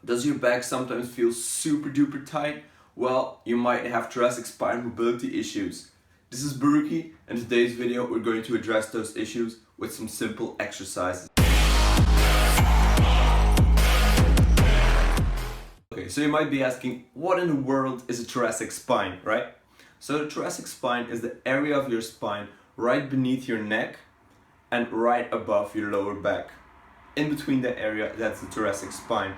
Does your back sometimes feel super duper tight? Well, you might have thoracic spine mobility issues. This is Barrookie, and in today's video we're going to address those issues with some simple exercises. Okay, so you might be asking, what in the world is a thoracic spine, right? So the thoracic spine is the area of your spine right beneath your neck and right above your lower back. In between that area, that's the thoracic spine.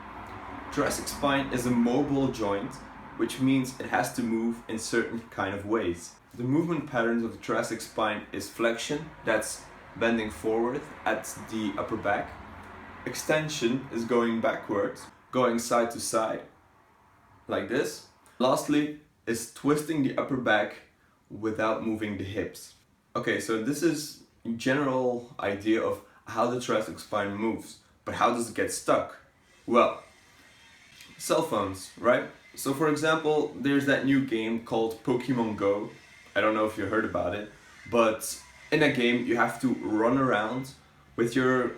Thoracic spine is a mobile joint, which means it has to move in certain kind of ways. The movement patterns of the thoracic spine is flexion, that's bending forward at the upper back. Extension is going backwards, going side to side, like this. Lastly is twisting the upper back without moving the hips. Okay, so this is a general idea of how the thoracic spine moves, but how does it get stuck? Well, cell phones, right? So for example, there's that new game called Pokemon Go. I don't know if you heard about it, but in that game you have to run around with your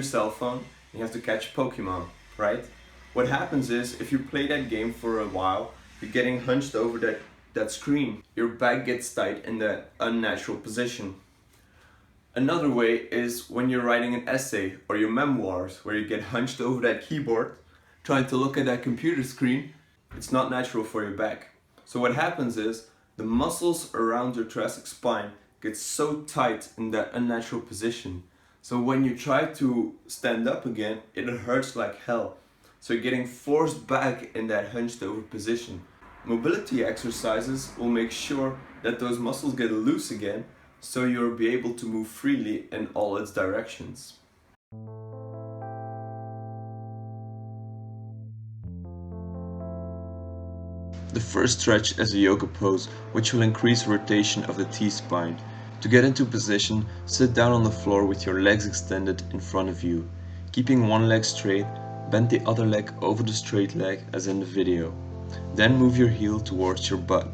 cell phone. You have to catch Pokemon, right? What happens is, if you play that game for a while, you're getting hunched over that screen. Your back gets tight in that unnatural position. Another way is when you're writing an essay or your memoirs, where you get hunched over that keyboard, trying to look at that computer screen. It's not natural for your back. So what happens is, the muscles around your thoracic spine get so tight in that unnatural position. So when you try to stand up again, it hurts like hell. So you're getting forced back in that hunched over position. Mobility exercises will make sure that those muscles get loose again, so you'll be able to move freely in all its directions. The first stretch is a yoga pose, which will increase rotation of the T-spine. To get into position, sit down on the floor with your legs extended in front of you. Keeping one leg straight, bend the other leg over the straight leg as in the video. Then move your heel towards your butt.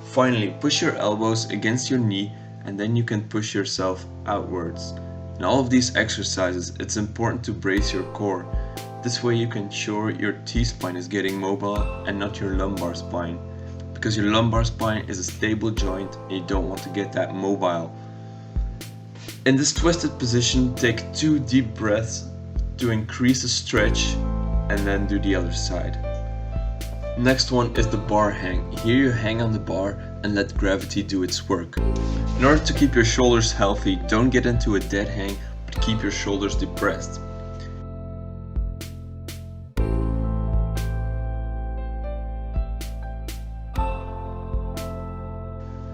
Finally, push your elbows against your knee, and then you can push yourself outwards. In all of these exercises, it's important to brace your core. This way you can ensure your T-spine is getting mobile and not your lumbar spine. Because your lumbar spine is a stable joint and you don't want to get that mobile. In this twisted position, take 2 deep breaths to increase the stretch, and then do the other side. Next one is the bar hang. Here you hang on the bar and let gravity do its work. In order to keep your shoulders healthy, don't get into a dead hang, but keep your shoulders depressed.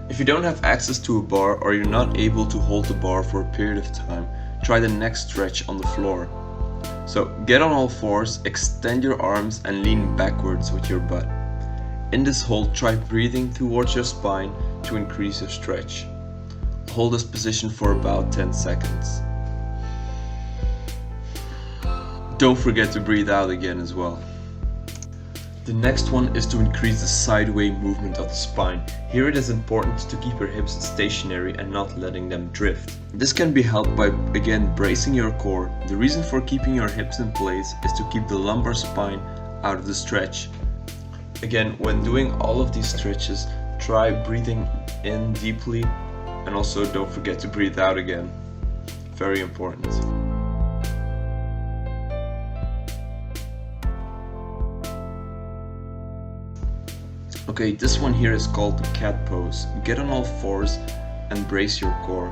If you don't have access to a bar, or you're not able to hold the bar for a period of time, try the next stretch on the floor. So get on all fours, extend your arms and lean backwards with your butt. In this hold, try breathing towards your spine to increase your stretch. Hold this position for about 10 seconds. Don't forget to breathe out again as well. The next one is to increase the sideway movement of the spine. Here it is important to keep your hips stationary and not letting them drift. This can be helped by, again, bracing your core. The reason for keeping your hips in place is to keep the lumbar spine out of the stretch. Again, when doing all of these stretches, try breathing in deeply, and also don't forget to breathe out again. Very important. Okay, this one here is called the cat pose. Get on all fours and brace your core.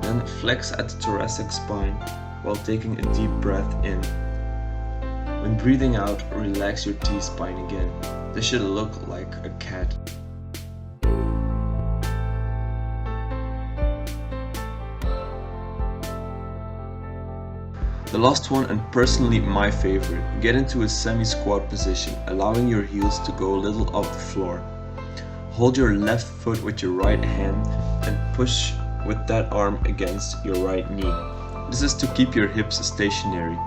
Then flex at the thoracic spine while taking a deep breath in. When breathing out, relax your T-spine again. This should look like a cat. The last one, and personally my favorite, get into a semi-squat position, allowing your heels to go a little off the floor. Hold your left foot with your right hand and push with that arm against your right knee. This is to keep your hips stationary.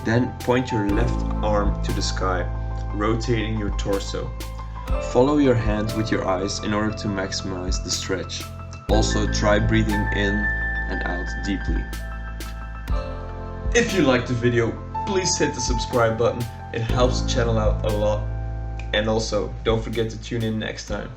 Then point your left arm to the sky, rotating your torso. Follow your hands with your eyes in order to maximize the stretch. Also try breathing in and out deeply. If you liked the video, please hit the subscribe button. It helps the channel out a lot. And also, don't forget to tune in next time.